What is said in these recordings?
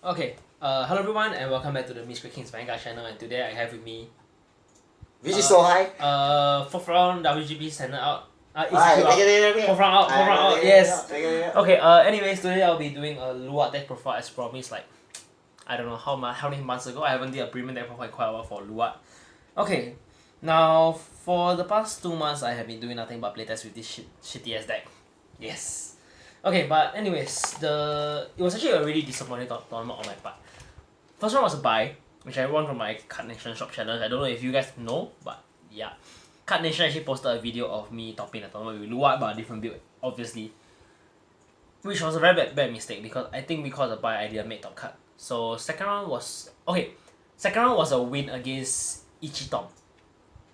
Okay, hello everyone and welcome back to the Mystery King's Vanguard channel, and today I have with me Which is so high? fourth round WGP standard out. Alright, ACQ out. Fourth round out, yes. Okay. Okay, anyways, today I'll be doing a Luard deck profile as promised, like, I don't know how many months ago. I haven't did a premium deck profile in quite a while for Luard. Okay, now for the past 2 months I have been doing nothing but playtest with this shitty ass deck. Yes. Okay, but anyways, it was actually a really disappointing tournament on my part. First one was a buy, which I won from my Card Nation shop challenge. I don't know if you guys know, but yeah. Card Nation actually posted a video of me topping the tournament with Luard, but a different build, obviously. Which was a very bad mistake because I think because of buy I didn't make top card. So second round was a win against Ichitom.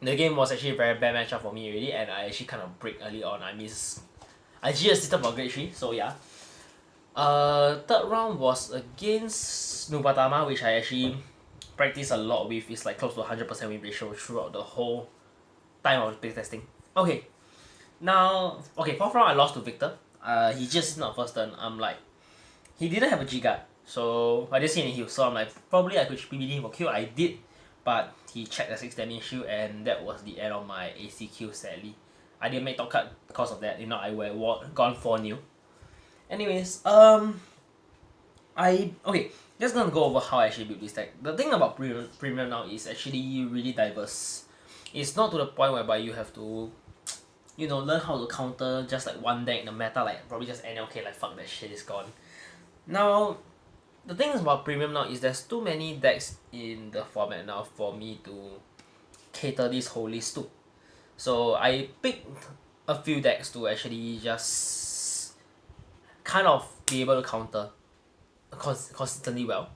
The game was actually a very bad matchup for me already, and I actually kind of break early on. I just assisted for grade 3, so yeah. Third round was against Nubatama, which I actually practiced a lot with. It's like close to 100% win ratio throughout the whole time I was playtesting. Okay, fourth round I lost to Victor. He just not first turn. I'm like, he didn't have a G-Guard, so I didn't see any heal. So I'm like, probably I could PBD him for kill. I did, but he checked the 6 damage shield, and that was the end of my ACQ, sadly. I didn't make top card because of that. If not, I would have gone 4-0. Anyways, just gonna go over how I actually build this deck. The thing about premium now is actually really diverse. It's not to the point whereby you have to, learn how to counter just like one deck in the meta, like probably just NLK, like fuck that shit, is gone. Now, the thing about premium now is there's too many decks in the format now for me to cater this whole list to. So I picked a few decks to actually just kind of be able to counter consistently well.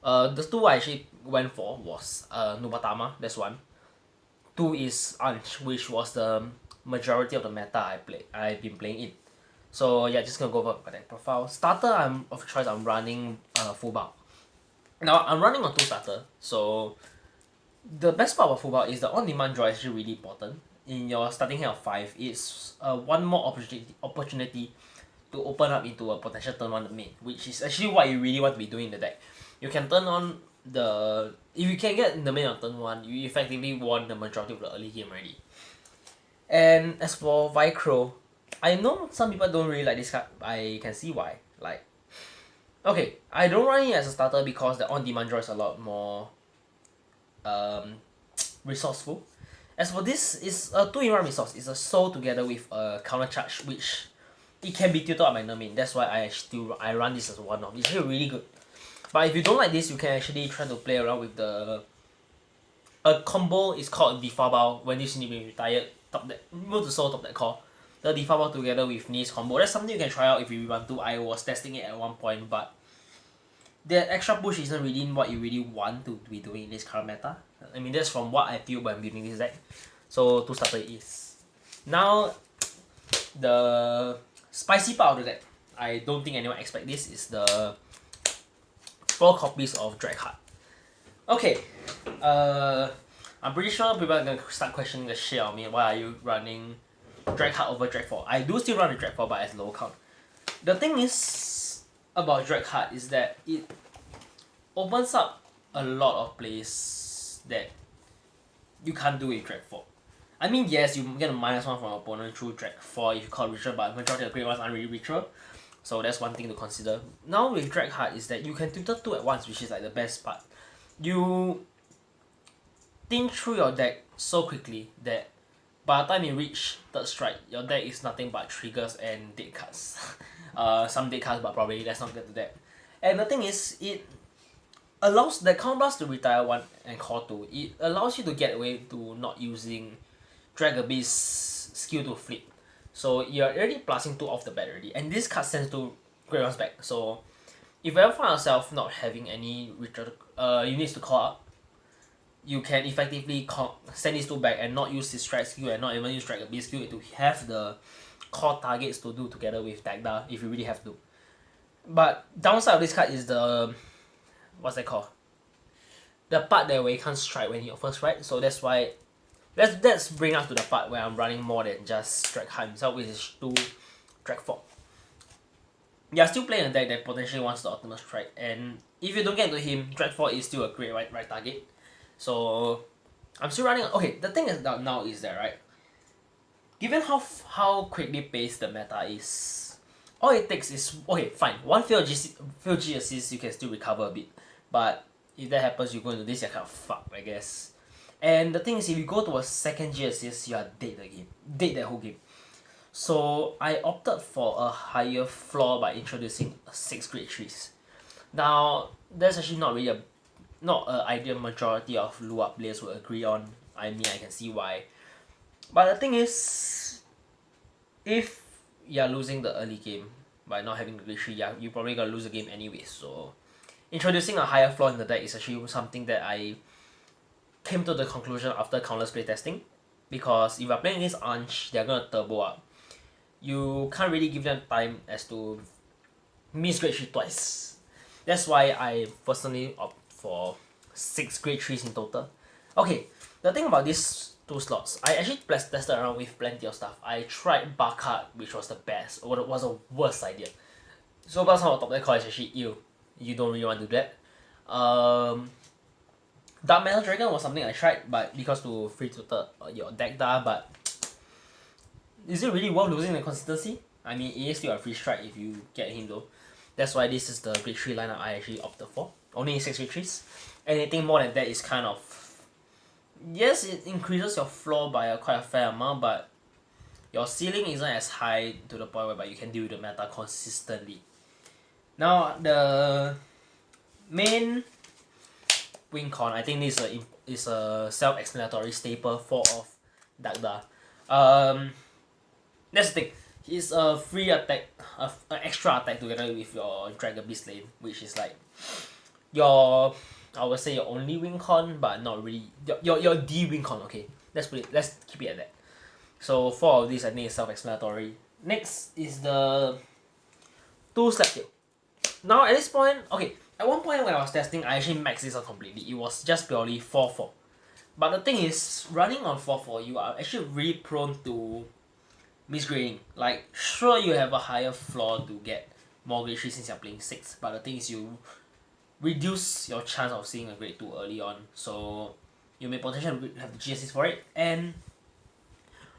The two I actually went for was Nubatama, that's one. Two is Anch, which was the majority of the meta I've been playing in. So yeah, just gonna go over my deck profile. Starter of choice I'm running full bar. Now I'm running on 2 starter, so the best part about full bar is the on-demand draw is actually really important. In your starting hand of 5, it's one more opportunity to open up into a potential turn 1 main, which is actually what you really want to be doing in the deck. You can turn on if you can get the main on turn 1, you effectively won the majority of the early game already. And as for Vicro, I know some people don't really like this card, I can see why. Like, okay, I don't run it as a starter because the on-demand draw is a lot more resourceful. As for this, it's a 2-in-1 resource. It's a soul together with a counter charge, which it can be tilted on my Nermin. That's why I run this as one off. It's actually really good. But if you don't like this, you can actually try to play around with a combo is called Defabao. When this need to be retired, top that move to soul top that call. The Defabao together with Ni's combo. That's something you can try out if you want to. I was testing it at one point, but that extra push isn't really what you really want to be doing in this current meta. I mean, that's from what I feel when building this deck. So 2 starter is. Now, the spicy part of the deck, I don't think anyone expect this, is the 4 copies of Dragheart. Okay, I'm pretty sure people are gonna start questioning the shit out of me. Why are you running Dragheart over Drag 4? I do still run the Drag 4, but as low count. The thing is about Dragheart is that it opens up a lot of plays that you can't do with Drag 4. I mean, yes, you get a -1 from your opponent through Drag 4 if you call it reachable, but majority of the great ones aren't really reachable. So that's one thing to consider. Now with Dragheart is that you can tutor 2 at once, which is like the best part. You think through your deck so quickly that by the time you reach 3rd strike, your deck is nothing but triggers and dead cards. Some dead cards, but probably let's not get to that. And the thing is, it allows the Count Blast to retire 1 and call 2. It allows you to get away to not using Drag Abyss skill to flip. So you're already plusing 2 off the bat already. And this card sends 2 Great Ones back. So if you ever find yourself not having any units to call up, you can effectively send these 2 back and not use this strike skill and not even use Drag Abyss skill to have the core targets to do together with Dagda if you really have to. But downside of this card is what's that called? The part that where you can't strike when you're first strike. So that's why let's bring us to the part where I'm running more than just Dragheart himself, which is 2 Drag 4. you're still playing a deck that potentially wants the Ultimate Strike, and if you don't get to him, Dreadfort is still a great right target. So I'm still running. Okay, the thing is that now is that right. Given how quickly paced the meta is, all it takes is okay, fine. One failed G assist, you can still recover a bit, but if that happens, you go into this, you're kind of fucked, I guess. And the thing is, if you go to a second G assist, you are dead the game, dead that whole game. So I opted for a higher floor by introducing 6 grade 3s. Now that's actually not really not an ideal majority of Luard players would agree on. I mean, I can see why. But the thing is, if you're losing the early game by not having the grade 3, yeah, you're probably gonna lose the game anyway. So introducing a higher floor in the deck is actually something that I came to the conclusion after countless playtesting. Because if you're playing against Anch, they're gonna turbo up. You can't really give them time as to miss grade 3 twice. That's why I personally opt for 6 grade 3s in total. Okay, the thing about these 2 slots, I actually tested around with plenty of stuff. I tried Barcard, which was the best, or was the worst idea. So by the time top deck call is actually ill. You don't really want to do that. Dark Metal Dragon was something I tried, but because to free tutor your deck da, but is it really worth losing the consistency? I mean, it is still a free strike if you get him though. That's why this is the grade 3 lineup I actually opted for. Only 6 grade 3s. Anything more than that is kind of... Yes, it increases your floor by quite a fair amount, but your ceiling isn't as high to the point whereby you can deal with the meta consistently. Now, the main win con, I think this is a self-explanatory staple for of Dagda. That's the thing. It's a free attack, an extra attack together with your Dragon Beast lane, which is like your, I would say your only win con, but not really your D win con. Okay, let's keep it at that. So 4 of these I think is self-explanatory. Next is the 2 Slaptail. Now at this point, okay, at one point when I was testing, I actually maxed this out completely. It was just purely 4-4. But the thing is, running on 4-4, you are actually really prone to misgrading. Like, sure, you have a higher floor to get more grade 3 since you're playing 6, but the thing is, you reduce your chance of seeing a grade 2 early on, so you may potentially have the GSS for it. And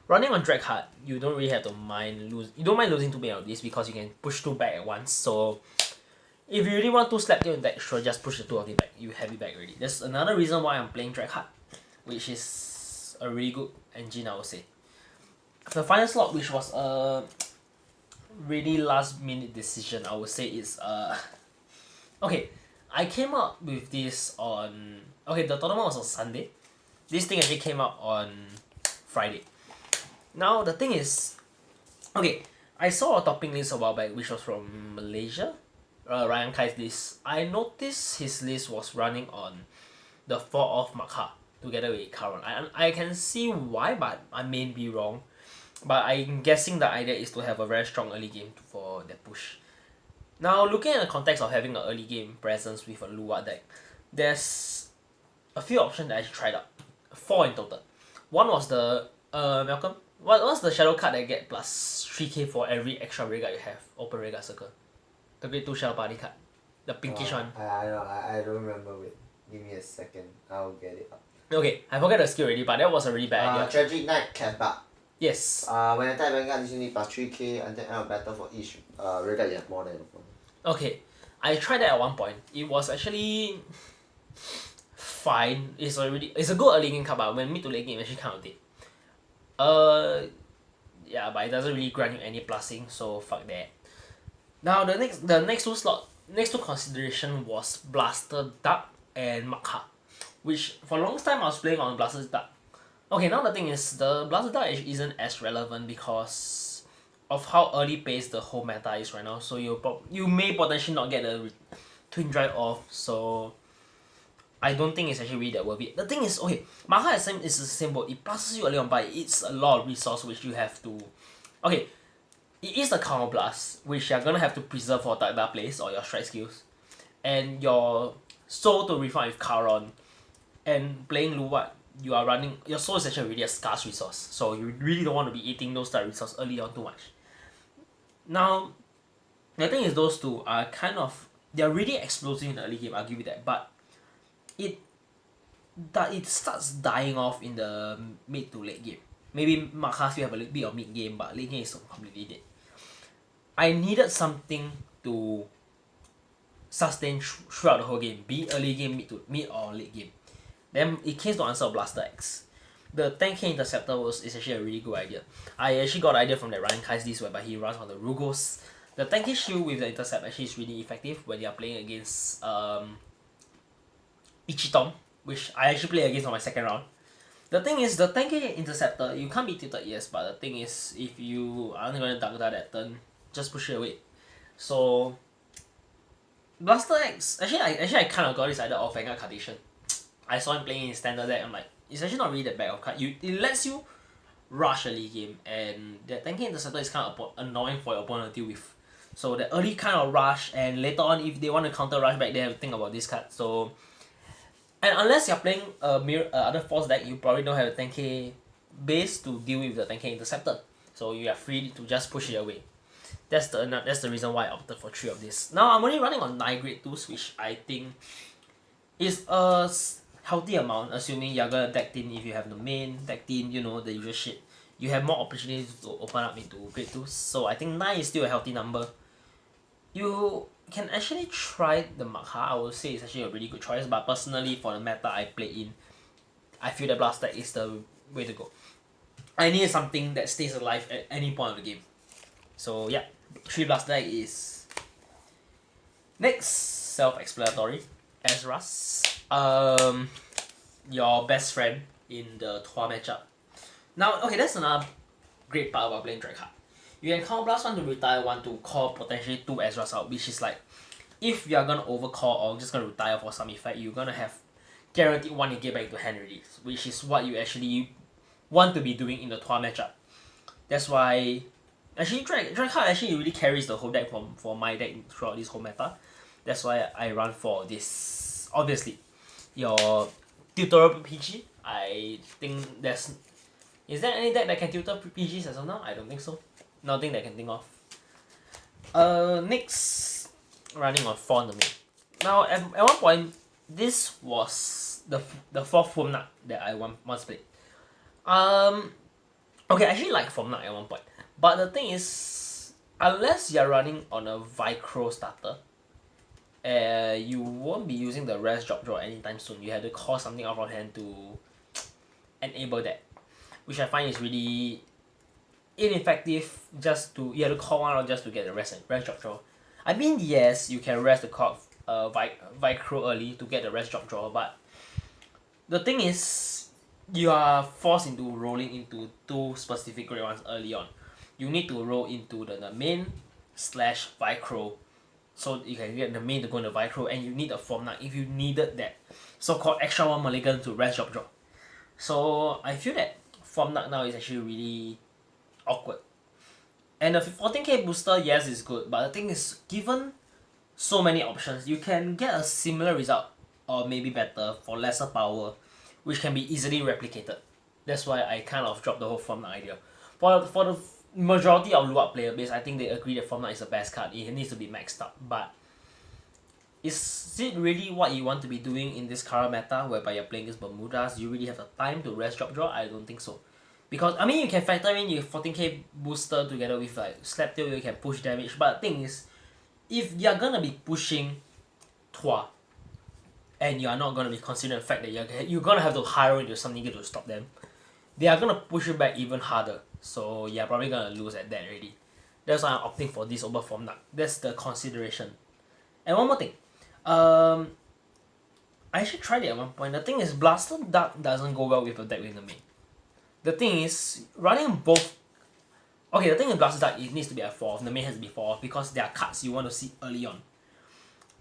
running on Drag Hard, you don't really have to mind losing too many of these because you can push 2 back at once. So if you really want to Slaptail in deck, sure, just push the 2 of it back. You have it back already. That's another reason why I'm playing Drag Hard, which is a really good engine, I would say. The final slot, which was a really last minute decision, I would say is okay, I came up with this on, okay, the tournament was on Sunday. This thing actually came out on Friday. Now the thing is, okay, I saw a topping list a while back which was from Malaysia, Ryan Kai's list. I noticed his list was running on the 4 of Makha together with Karon. I can see why, but I may be wrong. But I'm guessing the idea is to have a very strong early game for that push. Now, looking at the context of having an early game presence with a Luard deck, there's a few options that I tried out. 4 in total. One was the, Malcolm, what's the shadow card that get plus 3k for every extra Rayguard you have? Open Rayguard Circle. The grade 2 Shadow Party card. The pinkish one. I don't remember. Wait, give me a second. I'll get it up. Okay, I forgot the skill already, but that was a really bad idea. Tragic Knight Campa. Yes. When attack Vanguard, this unit plus 3k until end of battle for each Rayguard you have more than opponent. Okay, I tried that at one point. It was actually fine. It's a good early game card, but when mid to late game, actually kind of dead. Yeah, but it doesn't really grant you any plussing, so fuck that. Now the next two consideration was Blaster Duck and Makha, which for the longest time I was playing on Blaster Duck. Okay, now the thing is, the Blaster Duck isn't as relevant because of how early paced the whole meta is right now. So you may potentially not get a Twin Drive off, so I don't think it's actually really that worth it. The thing is, okay, Makha is the same boat. It pluses you early on, but it's a lot of resource which you have to... Okay, it is a counter blast, which you're gonna have to preserve for Dagda plays or your strike skills. And your soul to refine with Charon. And playing Luard, you are running... Your soul is actually really a scarce resource, so you really don't want to be eating those type of resources early on too much. Now, The thing is, those two are kind of, they're really explosive in the early game, I'll give you that, but it starts dying off in the mid to late game. Maybe Makha still have a little bit of mid game, but late game is completely dead. I needed something to sustain throughout the whole game, be it early game, mid or late game. Then it came to answer Blaster X. The 10k interceptor is actually a really good idea. I actually got the idea from that Ryan Kai's list whereby he runs on the Rugos. The 10k shield with the intercept actually is really effective when you are playing against Ichitom, which I actually played against on my second round. The thing is, the 10k interceptor, you can't be tilted, yes, but the thing is, if you aren't going to duck that turn, just push it away. So, Blaster X, actually I kind of got this idea of Vanguard Carnation. I saw him playing in standard deck, I'm like, it's actually not really that bad of card. It lets you rush early game, and that 10k interceptor is kind of annoying for your opponent to deal with. So the early kind of rush, and later on if they want to counter rush back, they have to think about this card. So, and unless you're playing a other force deck, you probably don't have a 10k base to deal with the 10k interceptor. So you are free to just push it away. That's the reason why I opted for 3 of this. Now I'm only running on 9 grade 2s, which I think is a healthy amount, assuming you're gonna deck team if you have the main, deck team, you know, the usual shit. You have more opportunities to open up into grade 2s, so I think 9 is still a healthy number. You can actually try the Makha, I would say it's actually a really good choice, but personally for the meta I play in, I feel that Blaster is the way to go. I need something that stays alive at any point of the game. So yeah, 3 Blaster is next. Self-explanatory. Ezra's your best friend in the Tua matchup. Now, okay, that's another great part about playing Drag card. You can call blast 1 to retire 1 to call potentially 2 Ezra's out, which is like, if you're gonna overcall or just gonna retire for some effect, you're gonna have guaranteed 1 to get back to hand already, which is what you actually want to be doing in the Tua matchup. That's why, actually Drag card actually really carries the whole deck for my deck throughout this whole meta. That's why I run for this. Obviously, your tutorial PG, I think is there any deck that can tutor PGs as of now? I don't think so. Nothing that I can think of. Next, running on 4 on the main. Now, at one point, this was the 4th Foam Nut that I once played. Okay, I actually like Foam Nut at one point. But the thing is, unless you're running on a Vicro starter, you won't be using the rest drop draw anytime soon. You have to call something out of hand to enable that, which I find is really ineffective. You have to call one out just to get the rest drop draw. I mean, yes, you can rest the card Vicro early to get the rest drop draw, but the thing is, you are forced into rolling into 2 specific grade ones early on. You need to roll into the main / Vicro, so you can get the main to go into Vicro, and you need a Foam Nut if you needed that so-called extra 1 mulligan to rest drop draw. So I feel that Foam Nut now is actually really awkward. And the 14k booster, yes, is good, but the thing is, given so many options, you can get a similar result or maybe better for lesser power, which can be easily replicated. That's why I kind of dropped the whole Foam Nut idea. For the majority of Luard player base, I think they agree that Foam Nut is the best card. It needs to be maxed out, but is it really what you want to be doing in this current meta whereby you're playing against Bermudas? Do you really have the time to rest drop draw? I don't think so. Because, I mean, you can factor in your 14k booster together with like Slaptail, you can push damage, but the thing is, if you're gonna be pushing Tua, and you're not gonna be considering the fact that you're gonna have to hire into something to stop them, they are gonna push you back even harder. So you're probably gonna lose at that already. That's why I'm opting for this over Foam Nut. That's the consideration. And one more thing. I actually tried it at one point. The thing is, Blaster Duck doesn't go well with a deck with the main. The thing is, running both... Okay, the thing is Blaster Duck, it needs to be at 4 off. The main has to be 4 off because there are cards you want to see early on.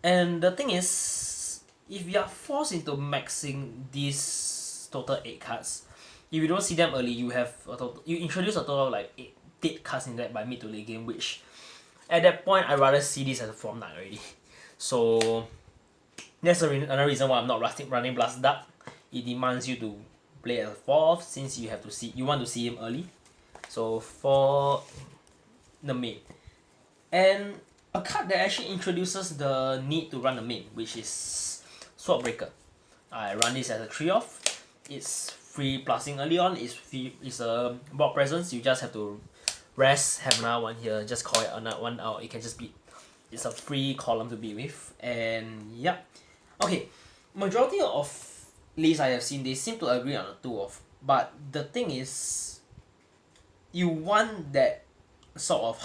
And the thing is, if you are forced into maxing these total 8 cards, if you don't see them early, you introduce a total of like 8 dead cards in that by mid to late game, which at that point I'd rather see this as a Foam Nut already. So that's another reason why I'm not running Blaster Duck. It demands you to play at 4 off since you want to see him early. So for the main. And a card that actually introduces the need to run the main, which is Sword Breaker. I run this as a 3-off. It's free plusing early on. It's a board presence. You just have to rest, have another one here, just call it another one out. It can just beat. It's a free column to beat with. And yeah. Okay. Majority of lists I have seen, they seem to agree on a 2-off. But the thing is, you want that sort of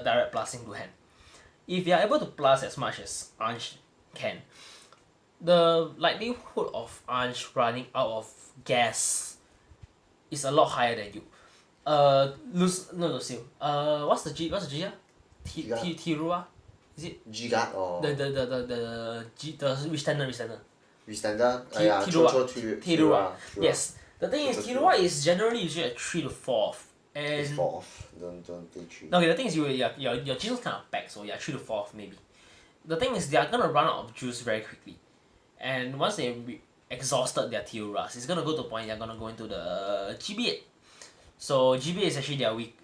direct plusing to hand. If you are able to plus as much as Ansh can, the likelihood of Ansh running out of gas is a lot higher than you. Lucille. What's the G? Tirua? Is it? Giga or The Withstander. Withstander? Yeah, Tirua. Yes. The thing is, Tirua is generally usually a 3 to 4. And it's 4 off. Don't take 3. Okay, the thing is your juice kind of packed, so yeah, 3 to 4 maybe. The thing is, they are gonna run out of juice very quickly, and once they exhausted their Tiuras, it's gonna go to a point they're gonna go into the GB8. So GB8 is actually their weak,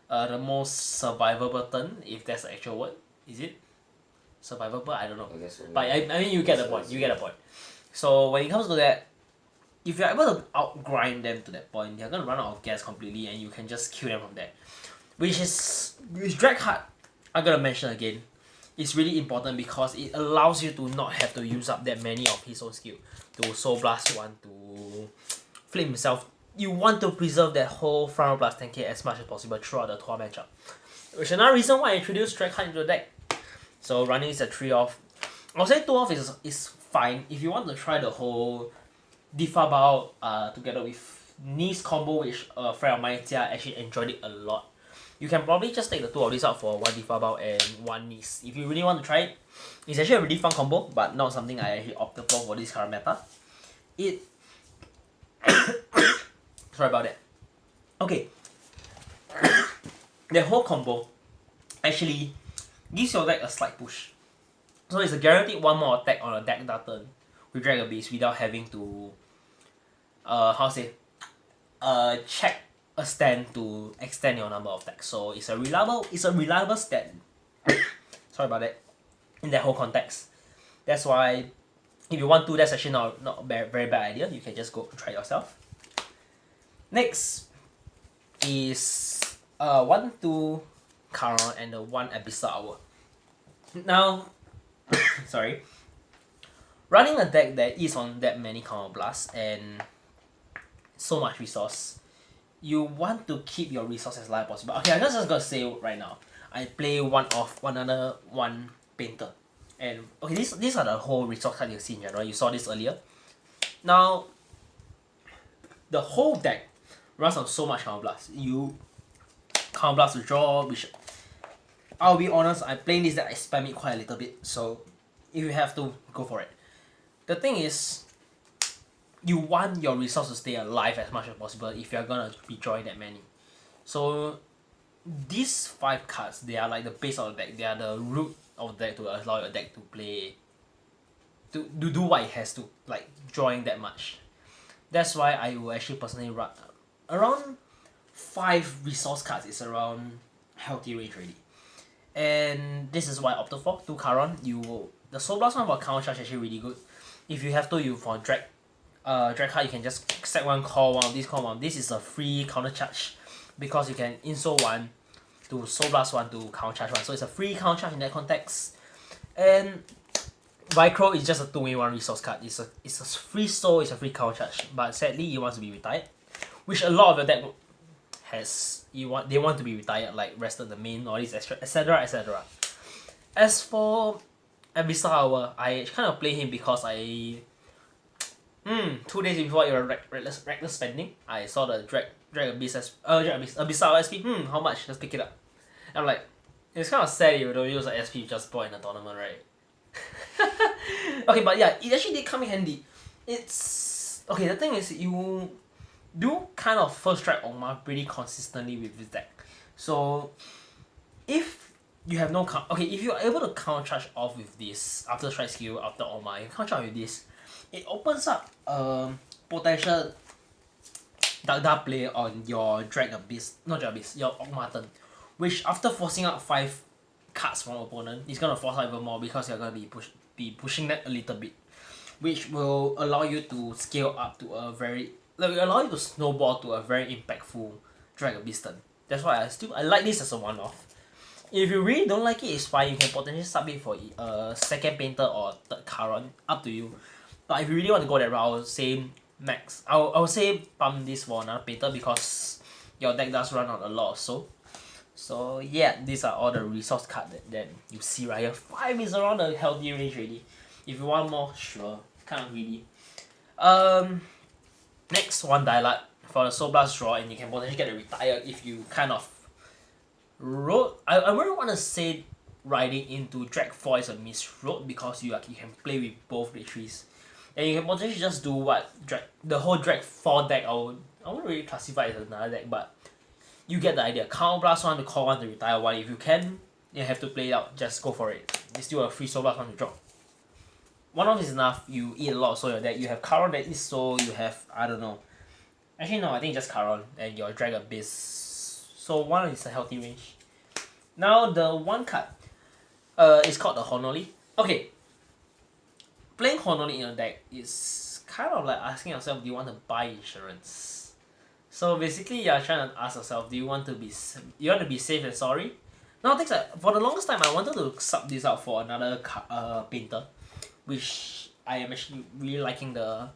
the most survivable turn, if that's the actual word. Is it survivable? I don't know. I guess so, but I mean, you get the point. You get the point. So when it comes to that, if you're able to outgrind them to that point, they're gonna run out of gas completely, and you can just kill them from there. Which Drag Heart, I'm gonna mention again, is really important because it allows you to not have to use up that many of his own skill to Soul Blast one, to flip himself. You want to preserve that whole front row plus 10k as much as possible throughout the tour matchup. Which is another reason why I introduced Drag Heart into the deck. So running is a 3-off. I'll say 2-off is fine if you want to try the whole Diffa Bao together with Nice combo, which a friend of mine, Jia, actually enjoyed it a lot. You can probably just take the 2 of these out for 1 Diffa Bao and 1 Nice. If you really want to try it, it's actually a really fun combo, but not something I actually opted for this current meta. Sorry about that. Okay. The whole combo actually gives your deck a slight push. So it's a guaranteed 1 more attack on a deck that turn with Dragon Beast without having to check a stand to extend your number of attacks. So it's a reliable stand. Sorry about that. In that whole context. That's why if you want to, that's actually not a very bad idea. You can just go try it yourself. Next is 1-2 Charon and the 1 Abyssal Hour. Now sorry. Running a deck that is on that many counter blasts and so much resource, you want to keep your resources as light as possible. Okay, I'm just gonna say right now, I play 1-off, another 1 Painter. And okay, these are the whole resource cards you see in general. You saw this earlier. Now, the whole deck runs on so much counter blast. You counter blast to draw, which I'll be honest, I play this deck, I spam it quite a little bit. So if you have to, go for it. The thing is, you want your resource to stay alive as much as possible if you're gonna be drawing that many. So these 5 cards, they are like the base of the deck. They are the root of the deck to allow your deck to play, to do what it has to, like drawing that much. That's why I will actually personally run around 5 resource cards is around healthy range already. And this is why I opted for 2 Charon. The Soul Blast one for counter charge is actually really good. If you have to, you for drag card, you can just set 1, call 1 of these, call 1 of this. Is a free counter charge because you can insole 1 to Soul Blast 1 to counter charge 1. So it's a free counter charge in that context. And Vicro is just a 2-in-1 resource card. It's a free soul, it's a free counter charge. But sadly, it wants to be retired, which a lot of your deck has. They want to be retired, like rested the main, all these extra, etc, etc. As for Abyssal Hour, I kind of play him because 2 days before your reckless spending, I saw the Abyssal SP. How much? Just pick it up. And I'm like, it's kind of sad if you don't use the SP you just bought in the tournament, right? Okay, but yeah, it actually did come in handy. It's okay. The thing is, you do kind of first strike Ogma pretty consistently with this deck. So if you have no if you are able to counter charge off with this after strike skill after Ogma, you counter charge with this, it opens up potential dark play on your Drag Abyss, not Drag Abyss, your Ogma turn, which after forcing out 5 cards from opponent, it's gonna force out even more because you're gonna be pushing that a little bit, which will allow you to scale up to a very allow you to snowball to a very impactful Dragon Beast turn. That's why I like this as a one-off. If you really don't like it, it's fine. You can potentially sub it for second painter or third Charon, up to you. But if you really want to go that route, I would say max. I would say pump this for another painter because your deck does run on a lot of soul. So yeah, these are all the resource cards that you see right here. 5 is around a healthy range already. If you want more, sure, kind of greedy. Next, one Dialect for the Soul Blast draw, and you can potentially get a retire if you kind of road. I wouldn't want to say riding into Drag 4 is a misroad because you can play with both the trees. And you can potentially just do what the whole Drag 4 deck. I wouldn't really classify it as another deck, but you get the idea. Counter Blast 1 to call 1 to retire 1. If you can, you have to play it out. Just go for it. It's still a free Soul Blast 1 to drop. One off is enough. You eat a lot of soul in your deck. You have Charon that is soul. You have, I don't know. Actually no, I think just Charon and your Dragon Beast. So one is a healthy range. Now the one card is called the Honoli. Okay. Playing Honoli in your deck is kind of like asking yourself, do you want to buy insurance? So basically you're trying to ask yourself, do you want to be safe and sorry? Now things like, for the longest time I wanted to sub this out for another painter, which I am actually really liking the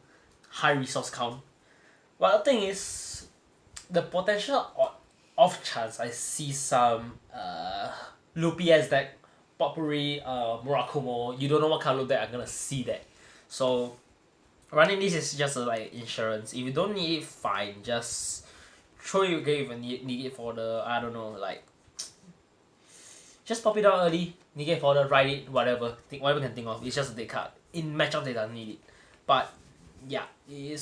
high resource count. But the thing is, the potential off chance I see some loopy ass deck, Potpourri, Murakumo, you don't know what kind of loop deck I'm gonna see that. So running this is just like insurance. If you don't need it, fine. Just throw it again if you need it for the, I don't know, like just pop it out early, negate for the ride it, whatever you can think of. It's just a deck card. In matchup they don't need it. But yeah, it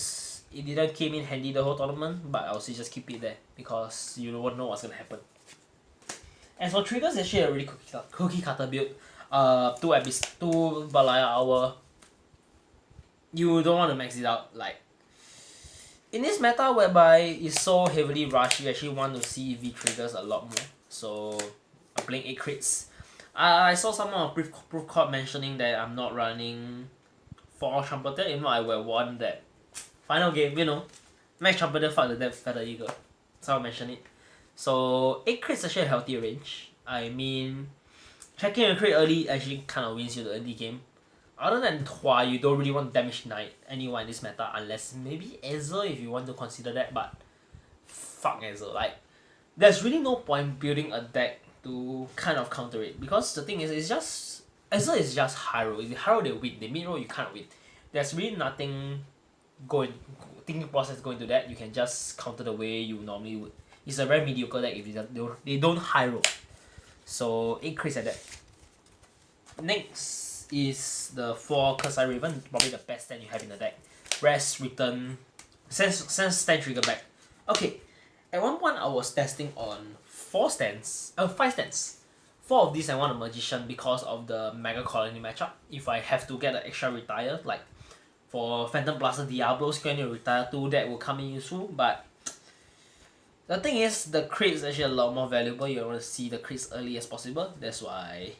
didn't came in handy the whole tournament, but I'll say just keep it there because you don't know what's gonna happen. As for triggers, it's actually a really cookie cutter build. 2 Balaya Hour. You don't want to max it out. Like in this meta whereby it's so heavily rushed, you actually want to see V triggers a lot more. So I'm playing 8 crits. I saw someone on proof card mentioning that I'm not running 4 Trumpeter, even though I would have won that final game, you know. Max Trumpeter fuck the Death Feather Eagle. Someone mentioned it. So 8 crits is actually a healthy range. I mean, checking a crit early actually kind of wins you the early game. Other than Hua, you don't really want to damage Knight anyone in this meta unless maybe Ezel if you want to consider that, but fuck Ezel. Like, there's really no point building a deck to kind of counter it because the thing is, it's just Ezel is just high roll. If you high roll, they win. They mid roll, you can't win. There's really nothing thinking process going to that. You can just counter the way you normally would. It's a very mediocre deck if they don't high roll. So 8 crits at that. Next is the 4 Kersai Raven, probably the best stand you have in the deck. Rest, return, send stand trigger back. Okay, at one point I was testing on 5 stands. 4 of these I want a Magician because of the Mega Colony matchup. If I have to get an extra retire, like for Phantom Blaster Diablos, when you retire 2, that will come in useful, but the thing is, the crit is actually a lot more valuable. You want to see the crits early as possible. That's why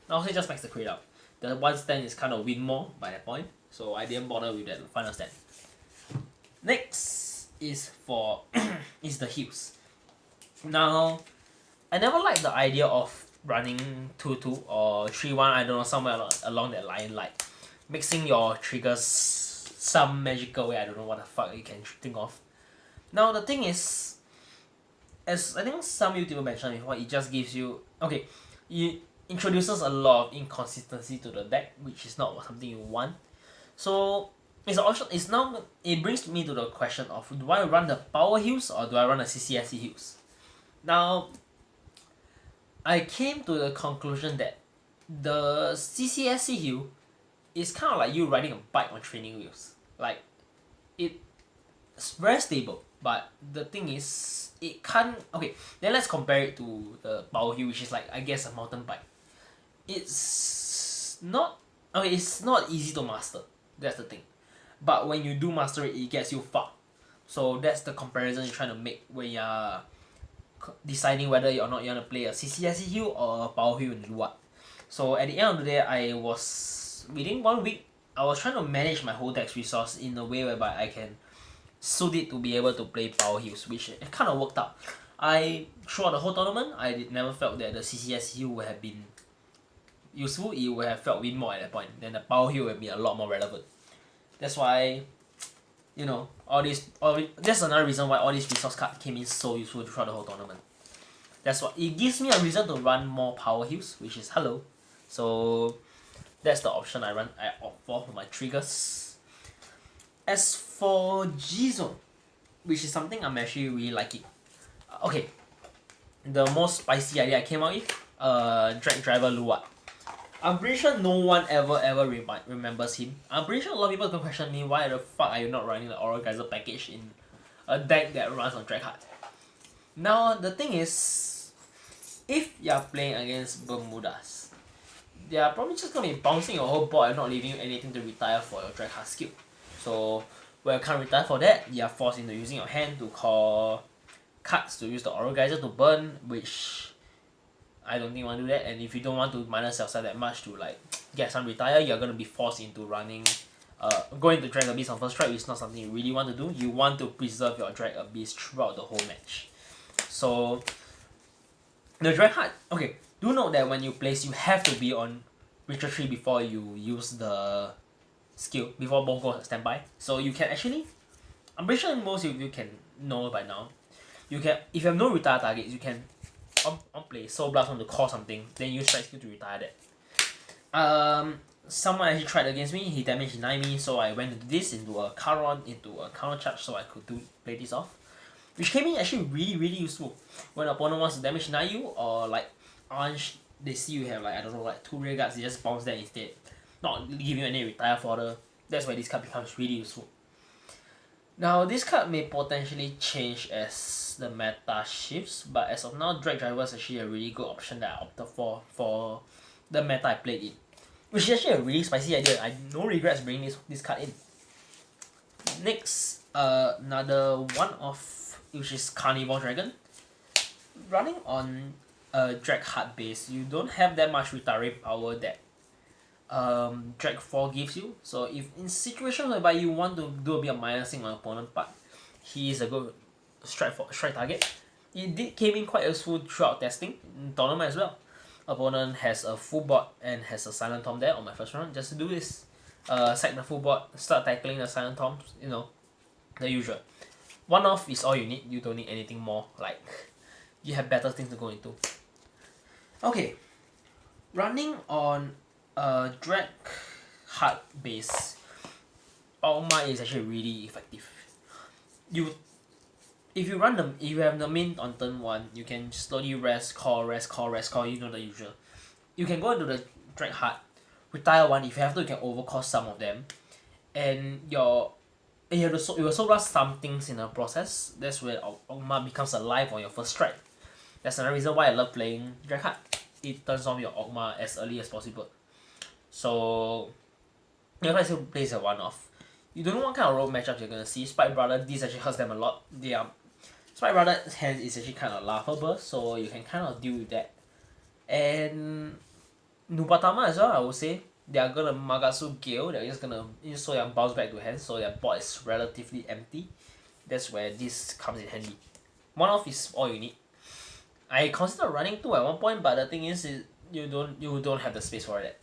I'll say just max the crit out. The 1 stand is kind of win more by that point, so I didn't bother with that final stand. Next is for is the heals. Now, I never liked the idea of running 2-2 or 3-1, I don't know, somewhere along that line, like mixing your triggers some magical way, I don't know what the fuck you can think of. Now the thing is, as I think some YouTuber mentioned before, it just gives you, okay, it introduces a lot of inconsistency to the deck, which is not something you want. So it's an option. It brings me to the question of, do I run the power heals or do I run the CCSC heals? Now, I came to the conclusion that the CCSC heal is kind of like you riding a bike on training wheels. Like, it's very stable, but the thing is, it can't. Okay, then let's compare it to the power heal, which is like, I guess, a mountain bike. It's not easy to master. That's the thing. But when you do master it, it gets you fucked. So that's the comparison you're trying to make when you're deciding whether or not you want to play a CC ACQ or a Power Hill in Luard. So at the end of the day, within 1 week, I was trying to manage my whole deck's resource in a way whereby I can suit it to be able to play Power Hills, which it kind of worked out. Throughout the whole tournament, I never felt that the CC ACQ would have been useful. It would have felt win more at that point. Then the Power Hill would have been a lot more relevant. That's why, that's another reason why all these resource cards came in so useful throughout the whole tournament. That's what it gives me a reason to run more Power Hills, which is hello. So that's the option I opt for my triggers. As for G-Zone, which is something I'm actually really liking. Okay, the most spicy idea I came out with, Drag Driver Luard. I'm pretty sure no one ever remembers him. I'm pretty sure a lot of people can question me, why the fuck are you not running the Aura Geyser package in a deck that runs on Drag Hard? Now the thing is, if you're playing against Bermudas, they are probably just gonna be bouncing your whole board and not leaving you anything to retire for your Drag Hard skill. So when you can't retire for that, you are forced into using your hand to call cards to use the Aura Geyser to burn, which I don't think you want to do that. And if you don't want to minus yourself that much to like get some retire, you're gonna be forced into going to Drag Abyss on first strike, which is not something you really want to do. You want to preserve your Drag Abyss throughout the whole match. So the Drag Hard, okay, do note that when you place, you have to be on Ritual Tree before you use the skill, before both go on standby. So you can actually, I'm pretty sure most of you can know by now, you can, if you have no retire targets, you can on play Soul Blast on to call something, then use strike skill to retire that. Someone actually tried against me, he damaged 9 me, so I went into this, into a Charon, into a counter charge, so I could play this off. Which came in actually really useful. When the opponent wants to damage 9 you, or like they see you have like, I don't know, like 2 rear guards, they just bounce that instead. Not give you any retire fodder. That's why this card becomes really useful. Now this card may potentially change as the meta shifts, but as of now, Drag Driver is actually a really good option that I opted for the meta I played in. Which is actually a really spicy idea. I have no regrets bringing this card in. Next, another one of, which is Carnivore Dragon. Running on a Drag Hard base, you don't have that much retire power that Drag 4 gives you. So if in situations whereby you want to do a bit of minusing on opponent, but he is a good strike target, it came in quite useful throughout testing in tournament as well. Opponent has a full board and has a Silent Tom there on my first round. Just do this, sack the full board, start tackling the Silent Toms, the usual. 1 off is all you need. You don't need anything more. Like, you have better things to go into. Okay, running on a Drag Hard base, Ogma is actually really effective. If you have the main on turn 1, you can slowly rest, call, you know the usual. You can go into the Drag Hard, retire 1, if you have to, you can overcall some of them. And you will so blast some things in the process. That's where Ogma becomes alive on your first strike. That's another reason why I love playing Drag Hard. It turns off your Ogma as early as possible. So, if I still plays a 1-off, you don't know what kind of rogue matchups you're gonna see. Spike Brother, this actually hurts them a lot. Spike Brother's hand is actually kind of laughable, so you can kind of deal with that. And Nubatama as well, I would say. They are gonna Magatsu Gale, they're just gonna so you bounce back to hand, so their board is relatively empty. That's where this comes in handy. 1-off is all you need. I considered running 2 at one point, but the thing is you don't have the space for that.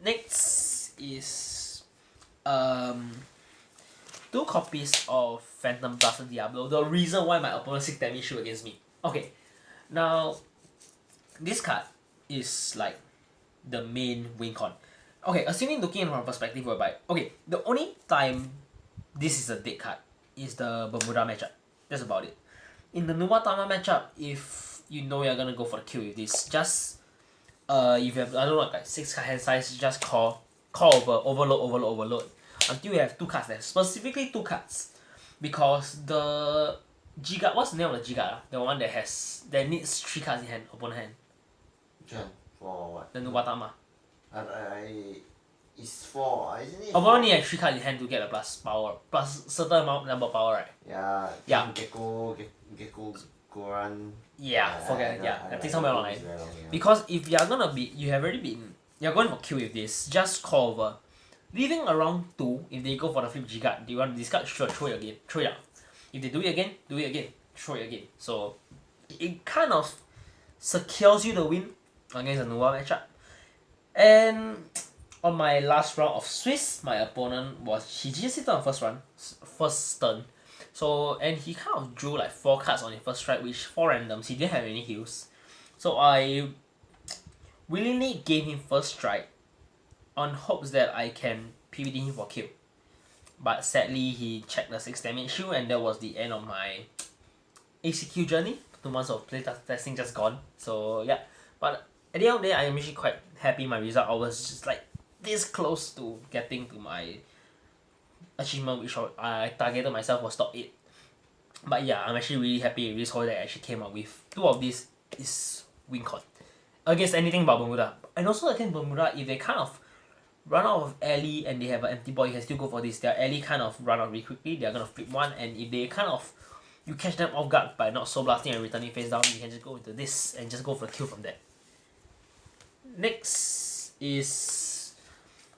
Next is 2 copies of Phantom Blaster Diablo. The reason why my opponent 6 damage shoot against me. Okay, now this card is like the main win con. Okay, assuming looking from a perspective whereby, okay, the only time this is a dead card is the Bermuda matchup. That's about it. In the Nubatama matchup, if you know you're gonna go for the kill with this, just if you have, I don't know, like 6 card hand size, just call over, overload until you have 2 cards there, specifically 2 cards, because the G-Guard, what's the name of the G-Guard? The one that needs 3 cards in hand, opponent hand. Which one? For what? The Nubatama. It's for, isn't it? Opponent need 3 cards in hand to get a plus power, plus certain number of power, right? Yeah. Yeah. Gecko. Goran. Yeah, forget. I think somewhere know online. it's very long, yeah. Because if you're gonna be, you have already been, you're going for kill with this, just call over. Leaving around 2, if they go for the flip G-guard, do you want to discard? Sure, throw it again. Throw it out. If they do it again, throw it again. So, it kind of secures you the win against the Luard matchup. And on my last round of Swiss, my opponent was, he just hit on first turn. So, and he kind of drew like 4 cards on his first strike, which 4 randoms, he didn't have any heals. So I willingly gave him first strike on hopes that I can PvD him for kill. But sadly, he checked the 6 damage shield, and that was the end of my ACQ journey. 2 months of play testing just gone. So yeah, but at the end of the day, I am actually quite happy with my result. I was just like this close to getting to my achievement, which I targeted myself was top 8. But yeah, I'm actually really happy with this haul that I actually came up with. 2 of these is win con against anything but Bermuda. And also against Bermuda, if they kind of run out of ally and they have an empty ball, you can still go for this. Their ally kind of run out really quickly, they're gonna flip 1, and if they kind of, you catch them off guard by not soul blasting and returning face down, you can just go into this and just go for the kill from there. Next is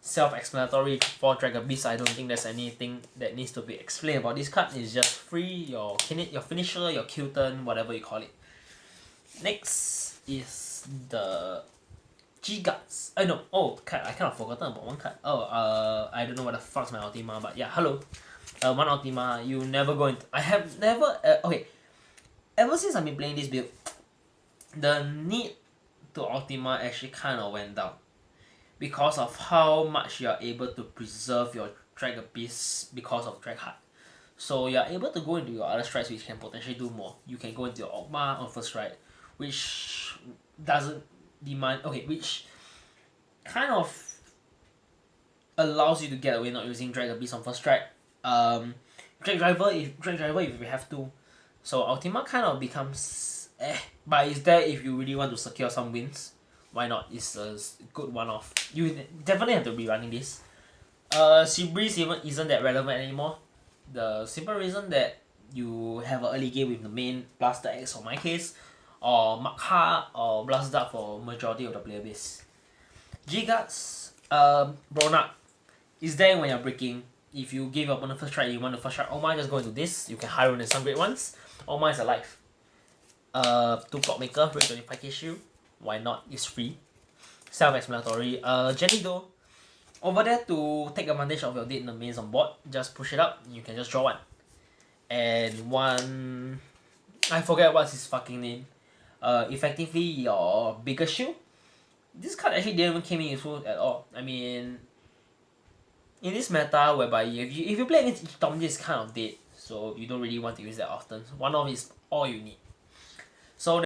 self-explanatory for Dragon Beast. I don't think there's anything that needs to be explained about this card. It's just free, your finisher, your kill turn, whatever you call it. Next is the G-Guards. I kind of forgotten about one card. I don't know what the fuck's my Ultima, but yeah, hello. One Ultima, you never go into... I have never... okay, ever since I've been playing this build, the need to Ultima actually kind of went down. Because of how much you are able to preserve your Dragon Beast because of Drag Heart. So you are able to go into your other strikes which can potentially do more. You can go into your Ogma on first strike, which doesn't demand... okay, which kind of allows you to get away not using Dragon Beast on first strike. Drag Driver if you have to. So Ultima kind of becomes but it's there if you really want to secure some wins. Why not? It's a good one-off. You definitely have to be running this. Seabreeze even isn't that relevant anymore. The simple reason that you have an early game with the main Blaster X for my case, or Makha or Blast Dart for majority of the player base. G-Guards, Bronak is there when you're breaking. If you give your opponent first strike, you want the first strike Oma, just go into this. You can high roll in some great ones. Oma is alive. 2 Clockmaker, break 25k shield. Why not? It's free. Self-explanatory. Jenny though, over there to take advantage of your date in the mains on board, just push it up, you can just draw 1. And 1... I forget what's his fucking name. Effectively your bigger shield. This card actually didn't even came in useful at all. I mean, in this meta whereby if you play against each Tom, this is kind of dead, so you don't really want to use that often. 1 off is all you need. So